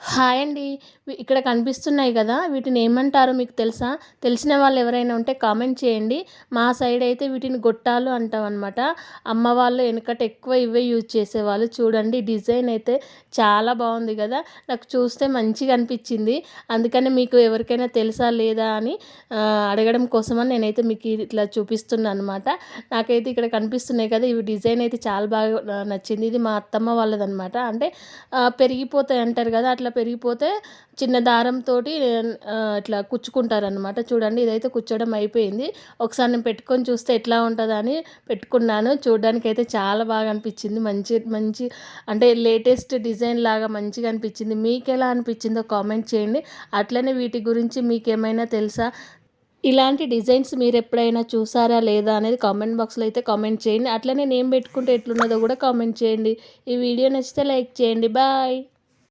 Hi అండి. ఇక్కడ కనిపిస్తున్నాయి గదా! వీటిని ఏమంటారో మీకు తెలుసా? తెలిసిన వాళ్ళు ఎవరైనా ఉంటే కామెంట్ చేయండి. మా సైడ్ అయితే వీటిని గొట్టాలు అంటామనమాట. అమ్మ వాళ్ళు ఎనకట ఎక్కువ ఇవే యూజ్ చేసేవాళ్ళు. చూడండి డిజైన్ అయితే చాలా బావుంది గదా! నాకు చూస్తే మంచిగా అనిపిచ్చింది. అందుకని మీకు ఎవరికైనా తెలుసా లేదా అని అడగడం కోసమని నేనైతే మీకు ఇట్లా చూపిస్తున్నా అనమాట. నాకైతే ఇక్కడ కనిపిస్తున్నాయి కదా! ఇవి డిజైన్ అయితే చాలా బాగా నచ్చింది. ఇది మా అత్తమ్మ వాళ్ళదనమాట. అంటే పెరిగిపోతాయి అంటారు గదా! అట్లా పెరిగిపోతే చిన్న దారంతోటి ఇట్లా కుచ్చుకుంటారనమాట. చూడండి ఇదైతే కుచ్చడం అయిపోయింది. ఒకసారి నేను పెట్టుకొని చూస్తే ఎట్లా ఉంటదని పెట్టుకున్నాను. చూడ్డానికైతే చాలా బాగా అనిపిచ్చింది. మంచి మంచి అంటే లేటెస్ట్ డిజైన్ లాగా మంచిగా అనిపిచ్చింది. మీకెలా అనిపిచ్చిందో కామెంట్ చేయండి. అట్లనే వీటి గురించి మీకేమైనా తెలుసా? ఇలాంటి డిజైన్స్ మీరెప్పుడైనా చూసారా లేదా అనేది కామెంట్ బాక్స్‌లో అయితే కామెంట్ చేయండి. అట్లనే నేను పెట్టుకుంటే ఎట్లున్నదో గూడా కామెంట్ చేయండి. ఈ వీడియో నచ్చితే లైక్ చేయండి. బాయ్.